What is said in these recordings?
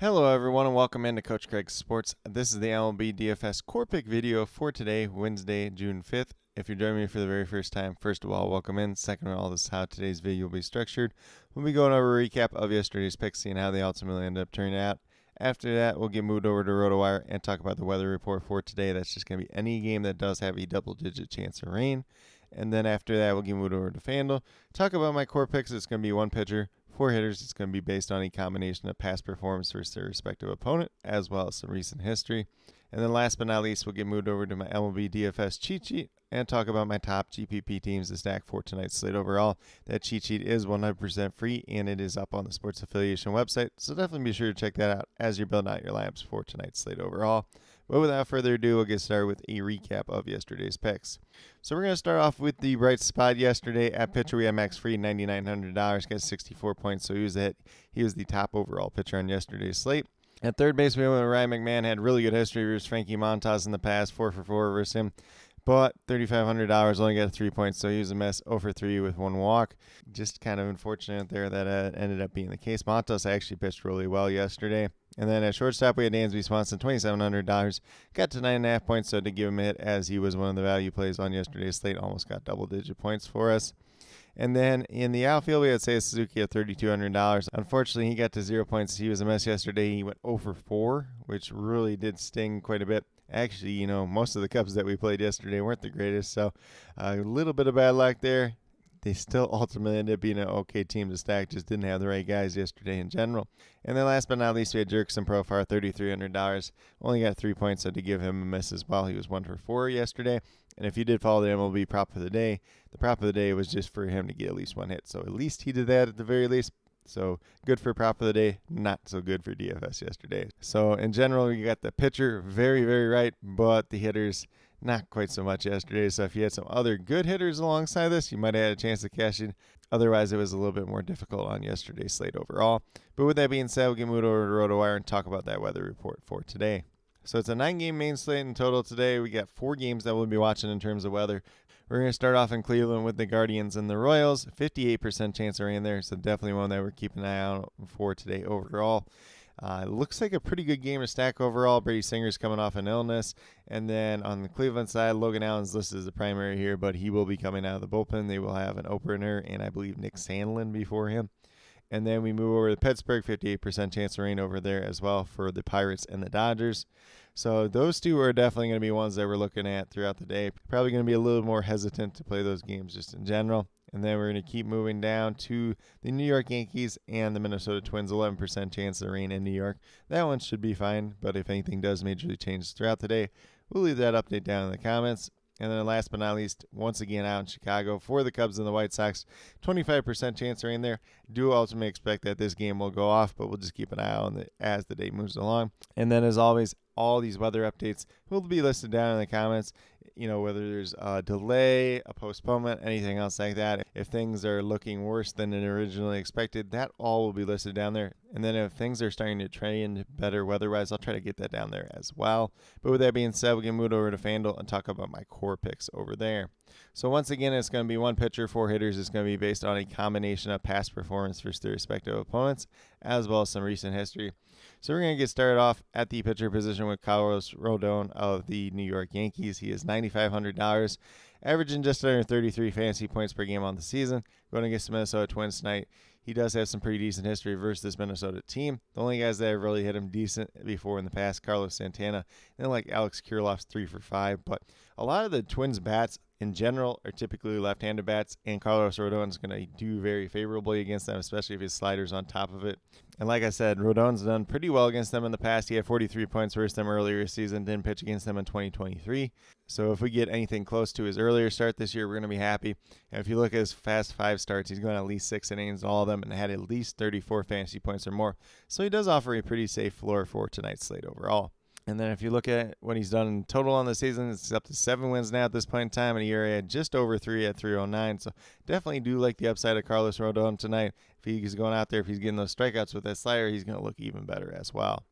Hello everyone and welcome into Coach Craig's Sports. This is the MLB DFS Core Pick video for today, Wednesday, June 5th. If you're joining me for the very first time, first of all, welcome in. Second of all, this is how today's video will be structured. We'll be going over a recap of yesterday's picks, seeing how they ultimately ended up turning out. After that, we'll get moved over to RotoWire and talk about the weather report for today. That's just going to be any game that does have a double-digit chance of rain. And then after that, we'll get moved over to FanDuel. Talk about my core picks. It's going to be one pitcher, 4 hitters. It's going to be based on a combination of past performance versus their respective opponent, as well as some recent history. And then last but not least, we'll get moved over to my MLB DFS cheat sheet and talk about my top GPP teams to stack for tonight's slate overall. That cheat sheet is 100% free, and it is up on the Sports Affiliation website, so definitely be sure to check that out as you're building out your lineups for tonight's slate overall. But without further ado, we'll get started with a recap of yesterday's picks. So we're going to start off with the bright spot yesterday. At pitcher, we had Max Fried, $9,900, got 64 points, so he was the top overall pitcher on yesterday's slate. At third base, we went with Ryan McMahon, had really good history versus Frankie Montas in the past, 4 for 4 versus him. But $3,500, only got 3 points, so he was a mess, 0 for 3 with 1 walk. Just kind of unfortunate there that ended up being the case. Montas actually pitched really well yesterday. And then at shortstop, we had Dansby Swanson, $2,700. Got to 9.5 points, so to give him a hit as he was one of the value plays on yesterday's slate. Almost got double-digit points for us. And then in the outfield, we had Seiya Suzuki at $3,200. Unfortunately, he got to 0 points. He was a mess yesterday. He went 0 for 4, which really did sting quite a bit. Actually, most of the Cubs that we played yesterday weren't the greatest, so a little bit of bad luck there. They still ultimately ended up being an okay team to stack, just didn't have the right guys yesterday in general. And then last but not least, we had Jurickson Profar, $3,300. Only got 3 points, so to give him a miss as well. He was 1 for 4 yesterday. And if you did follow the MLB prop of the day was just for him to get at least 1 hit. So at least he did that at the very least. So good for prop of the day, not so good for DFS yesterday. So in general, you got the pitcher very, very right, but the hitters not quite so much yesterday. So if you had some other good hitters alongside this, you might have had a chance to cash in. Otherwise, it was a little bit more difficult on yesterday's slate overall. But with that being said, we'll get moved over to RotoWire and talk about that weather report for today. So it's a 9-game main slate in total today. We got 4 games that we'll be watching in terms of weather. We're going to start off in Cleveland with the Guardians and the Royals. 58% chance of rain there, so definitely one that we're keeping an eye out for today overall. Looks like a pretty good game to stack overall. Brady Singer's coming off an illness. And then on the Cleveland side, Logan Allen's listed as the primary here, but he will be coming out of the bullpen. They will have an opener and I believe Nick Sandlin before him. And then we move over to Pittsburgh, 58% chance of rain over there as well for the Pirates and the Dodgers. So those two are definitely going to be ones that we're looking at throughout the day. Probably going to be a little more hesitant to play those games just in general. And then we're going to keep moving down to the New York Yankees and the Minnesota Twins, 11% chance of rain in New York. That one should be fine, but if anything does majorly change throughout the day, we'll leave that update down in the comments. And then last but not least, once again out in Chicago for the Cubs and the White Sox, 25% chance of rain there. Do ultimately expect that this game will go off, but we'll just keep an eye on it as the day moves along. And then as always, all these weather updates will be listed down in the comments. Whether there's a delay, a postponement, anything else like that. If things are looking worse than originally expected, that all will be listed down there. And then if things are starting to trend better weather-wise, I'll try to get that down there as well. But with that being said, we can move over to FanDuel and talk about my core picks over there. So once again, it's going to be one pitcher, 4 hitters. It's going to be based on a combination of past performance versus their respective opponents, as well as some recent history. So we're going to get started off at the pitcher position with Carlos Rodon of the New York Yankees. He is $9,500, averaging just under 33 fantasy points per game on the season. Going against the Minnesota Twins tonight. He does have some pretty decent history versus this Minnesota team. The only guys that have really hit him decent before in the past, Carlos Santana, and like Alex Kirilloff's 3 for 5. But a lot of the Twins' bats in general are typically left-handed bats, and Carlos Rodon's going to do very favorably against them, especially if his slider's on top of it. And like I said, Rodon's done pretty well against them in the past. He had 43 points versus them earlier this season, didn't pitch against them in 2023. So if we get anything close to his earlier start this year, we're going to be happy. And if you look at his past 5 starts, he's going at least 6 innings in all of them and had at least 34 fantasy points or more. So he does offer a pretty safe floor for tonight's slate overall. And then if you look at what he's done in total on the season, it's up to 7 wins now at this point in time, and a ERA just over 3 at 3.09. So definitely do like the upside of Carlos Rodon tonight. If he's going out there, if he's getting those strikeouts with that slider, he's going to look even better as well.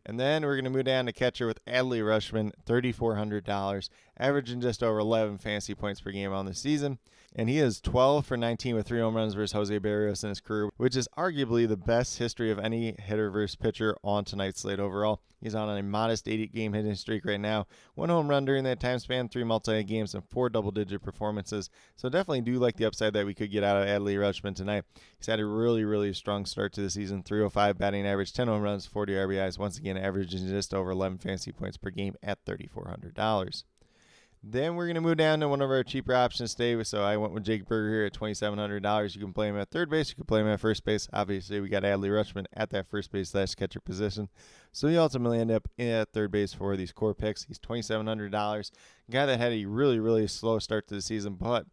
And then we're going to move down to catcher with Adley Rutschman, $3,400, averaging just over 11 fantasy points per game on the season. And he is 12 for 19 with 3 home runs versus Jose Barrios in his career, which is arguably the best history of any hitter versus pitcher on tonight's slate overall. He's on a modest 80-game hitting streak right now. 1 home run during that time span, 3 multi-hit games, and 4 double-digit performances. So definitely do like the upside that we could get out of Adley Rutschman tonight. He's had a really, really strong start to the season. 305 batting average, 10 home runs, 40 RBIs. Once again, averaging just over 11 fantasy points per game at $3,400. Then we're going to move down to one of our cheaper options today. So I went with Jake Berger here at $2,700. You can play him at third base. You can play him at first base. Obviously, we got Adley Rutschman at that first base / catcher position. So you ultimately end up at third base for these core picks. He's $2,700. Guy that had a really, really slow start to the season. But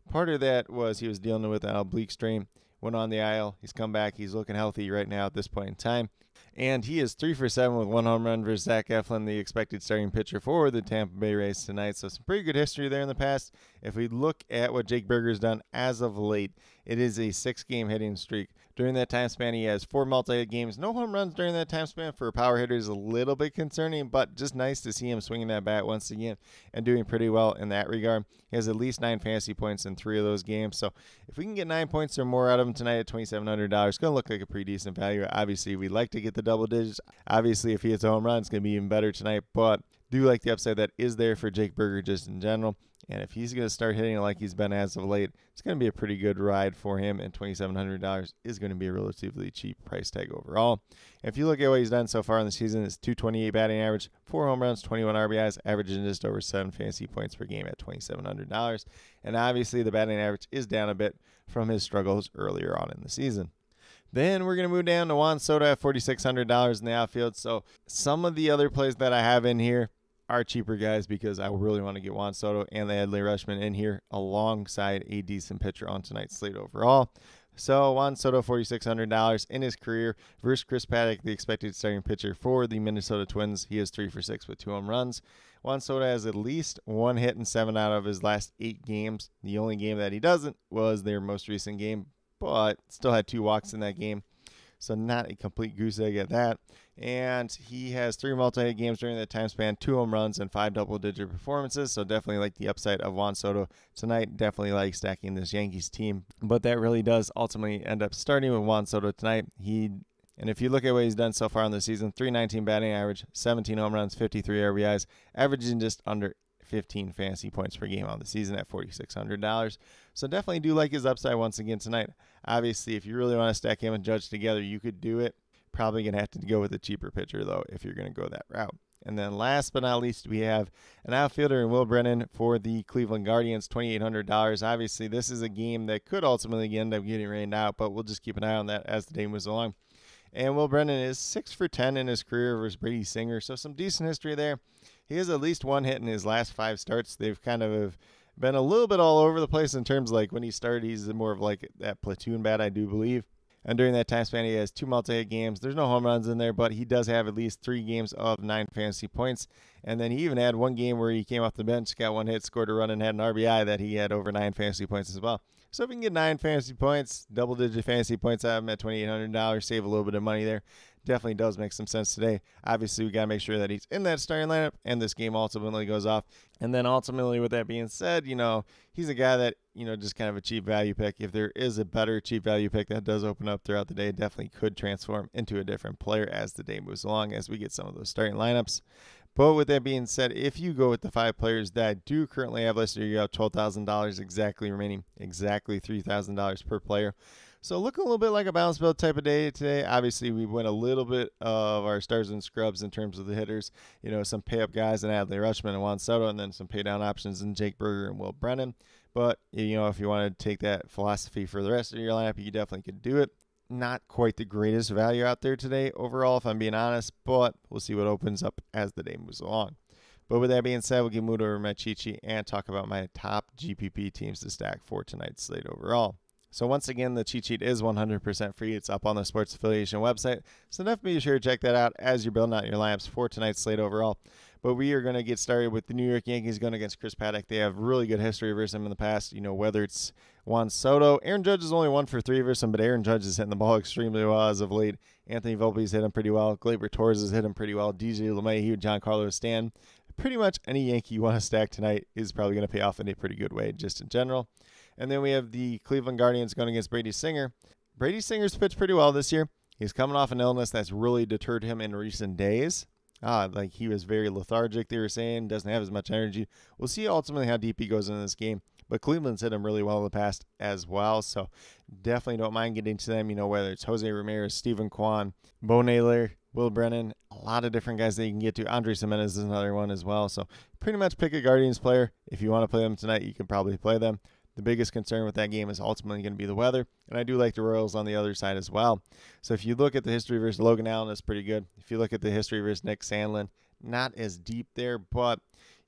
part of that was he was dealing with an oblique strain. Went on the IL. He's come back. He's looking healthy right now at this point in time. And he is 3 for 7 with 1 home run versus Zach Eflin, the expected starting pitcher for the Tampa Bay Rays tonight. So some pretty good history there in the past. If we look at what Jake Berger's done as of late, it is a 6-game hitting streak. During that time span, he has 4 multi-hit games. No home runs during that time span for a power hitter is a little bit concerning, but just nice to see him swinging that bat once again and doing pretty well in that regard. He has at least 9 fantasy points in 3 of those games. So if we can get 9 points or more out of him tonight at $2,700, it's going to look like a pretty decent value. Obviously, we'd like to get the double digits. Obviously, if he hits a home run, it's going to be even better tonight, but do like the upside that is there for Jake Berger just in general. And if he's going to start hitting it like he's been as of late, it's going to be a pretty good ride for him. And $2,700 is going to be a relatively cheap price tag overall. If you look at what he's done so far in the season, it's .228 batting average, 4 home runs, 21 RBIs, averaging just over 7 fantasy points per game at $2,700. And obviously, the batting average is down a bit from his struggles earlier on in the season. Then we're going to move down to Juan Soto at $4,600 in the outfield. So some of the other plays that I have in here are cheaper guys because I really want to get Juan Soto and the Adley Rutschman in here alongside a decent pitcher on tonight's slate overall. So Juan Soto, $4,600 in his career versus Chris Paddock, the expected starting pitcher for the Minnesota Twins. He is 3 for 6 with 2 home runs. Juan Soto has at least 1 hit in 7 out of his last 8 games. The only game that he doesn't was their most recent game, but still had 2 walks in that game. So not a complete goose egg at that. And he has 3 multi-hit games during that time span, 2 home runs, and 5 double-digit performances. So definitely like the upside of Juan Soto tonight. Definitely like stacking this Yankees team. But that really does ultimately end up starting with Juan Soto tonight. And if you look at what he's done so far in the season, .319 batting average, 17 home runs, 53 RBIs, averaging just under 15 fantasy points per game on the season at $4,600. So definitely do like his upside once again tonight. Obviously, if you really want to stack him and Judge together, you could do it. Probably going to have to go with a cheaper pitcher, though, if you're going to go that route. And then last but not least, we have an outfielder in Will Brennan for the Cleveland Guardians, $2,800. Obviously, this is a game that could ultimately end up getting rained out, but we'll just keep an eye on that as the day moves along. And Will Brennan is 6 for 10 in his career versus Brady Singer, so some decent history there. He has at least 1 hit in his last 5 starts. They've kind of been a little bit all over the place in terms of like when he started, he's more of like that platoon bat, I do believe. And during that time span, he has 2 multi-hit games. There's no home runs in there, but he does have at least 3 games of 9 fantasy points. And then he even had 1 game where he came off the bench, got 1 hit, scored a run, and had an RBI that he had over 9 fantasy points as well. So if we can get 9 fantasy points, double-digit fantasy points out of him at $2,800, save a little bit of money there. Definitely does make some sense today. Obviously, we got to make sure that he's in that starting lineup and this game ultimately goes off. And then ultimately, with that being said, he's a guy that, just kind of a cheap value pick. If there is a better cheap value pick that does open up throughout the day, definitely could transform into a different player as the day moves along, as we get some of those starting lineups. But with that being said, if you go with the 5 players that I do currently have listed, you have $12,000 exactly remaining, exactly $3,000 per player. So looking a little bit like a balance build type of day today. Obviously, we went a little bit of our stars and scrubs in terms of the hitters. Some pay-up guys in Adley Rutschman and Juan Soto, and then some pay-down options in Jake Berger and Will Brennan. But, if you want to take that philosophy for the rest of your lineup, you definitely could do it. Not quite the greatest value out there today overall, if I'm being honest, but we'll see what opens up as the day moves along. But with that being said, we'll get moved over to my cheat sheet and talk about my top GPP teams to stack for tonight's slate overall. So once again, the cheat sheet is 100% free. It's up on the sports affiliation website. So definitely be sure to check that out as you're building out your lineups for tonight's slate overall. But we are going to get started with the New York Yankees going against Chris Paddock. They have really good history versus him in the past. Whether it's Juan Soto. Aaron Judge is only 1 for 3 versus him, but Aaron Judge is hitting the ball extremely well as of late. Anthony Volpe's hit him pretty well. Gleyber Torres has hit him pretty well. DJ LeMahieu, Giancarlo Stanton. Pretty much any Yankee you want to stack tonight is probably going to pay off in a pretty good way just in general. And then we have the Cleveland Guardians going against Brady Singer. Brady Singer's pitched pretty well this year. He's coming off an illness that's really deterred him in recent days. He was very lethargic, they were saying, doesn't have as much energy. We'll see ultimately how deep he goes in this game. But Cleveland's hit him really well in the past as well, so definitely don't mind getting to them, whether it's Jose Ramirez, Steven Kwan, Bo Naylor, Will Brennan, a lot of different guys that you can get to. Andres Gimenez is another one as well, so pretty much pick a Guardians player. If you want to play them tonight, you can probably play them. The biggest concern with that game is ultimately going to be the weather, and I do like the Royals on the other side as well. So if you look at the history versus Logan Allen, it's pretty good. If you look at the history versus Nick Sandlin, not as deep there, but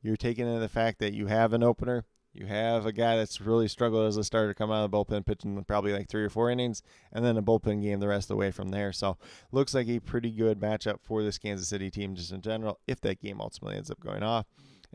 you're taking into the fact that you have an opener. You have a guy that's really struggled as a starter coming out of the bullpen, pitching probably like 3 or 4 innings, and then a bullpen game the rest of the way from there. So looks like a pretty good matchup for this Kansas City team just in general, if that game ultimately ends up going off.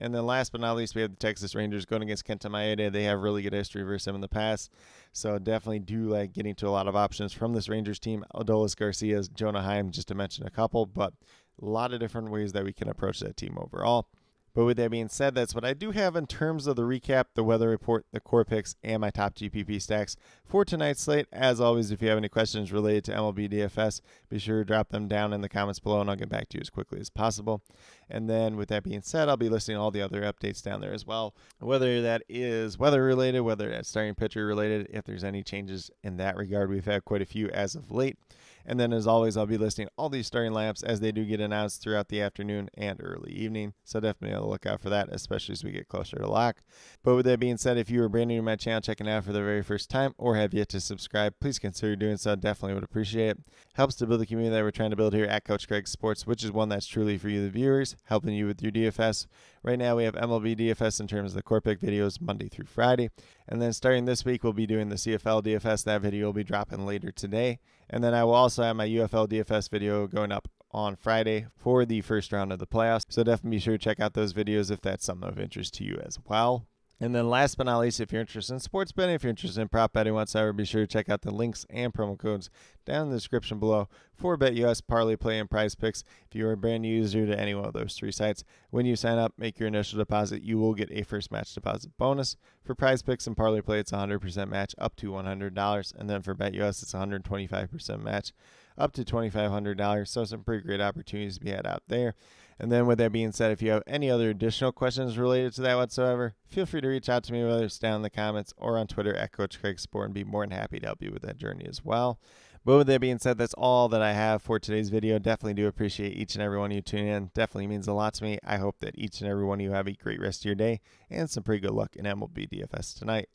And then last but not least, we have the Texas Rangers going against Kenta Maeda. They have really good history versus him in the past. So definitely do like getting to a lot of options from this Rangers team. Adolis Garcia, Jonah Heim, just to mention a couple, but a lot of different ways that we can approach that team overall. But with that being said, that's what I do have in terms of the recap, the weather report, the core picks, and my top GPP stacks for tonight's slate. As always, if you have any questions related to MLB DFS, be sure to drop them down in the comments below, and I'll get back to you as quickly as possible. And then with that being said, I'll be listing all the other updates down there as well, whether that is weather related, whether that's starting pitcher related, if there's any changes in that regard. We've had quite a few as of late. And then, as always, I'll be listing all these starting lineups as they do get announced throughout the afternoon and early evening. So definitely on the lookout for that, especially as we get closer to lock. But with that being said, if you are brand new to my channel, checking out for the very first time, or have yet to subscribe, please consider doing so. Definitely would appreciate it. Helps to build the community that we're trying to build here at Coach Craig Sports, which is one that's truly for you, the viewers, helping you with your DFS. Right now, we have MLB DFS in terms of the core pick videos Monday through Friday. And then starting this week, we'll be doing the CFL DFS. That video will be dropping later today. And then I will also have my UFL DFS video going up on Friday for the first round of the playoffs. So definitely be sure to check out those videos if that's something of interest to you as well. And then last but not least, if you're interested in sports betting, if you're interested in prop betting whatsoever, be sure to check out the links and promo codes down in the description below for BetUS, Parlay Play, and Prize Picks. If you are a brand new user to any one of those 3 sites, when you sign up, make your initial deposit, you will get a first match deposit bonus. For Prize Picks and Parlay Play, it's a 100% match up to $100. And then for BetUS, it's a 125% match up to $2,500. So some pretty great opportunities to be had out there. And then with that being said, if you have any other additional questions related to that whatsoever, feel free to reach out to me, whether it's down in the comments or on Twitter at Coach Craig Sport, and be more than happy to help you with that journey as well. But with that being said, that's all that I have for today's video. Definitely do appreciate each and every one of you tuning in. Definitely means a lot to me. I hope that each and every one of you have a great rest of your day and some pretty good luck in MLB DFS tonight.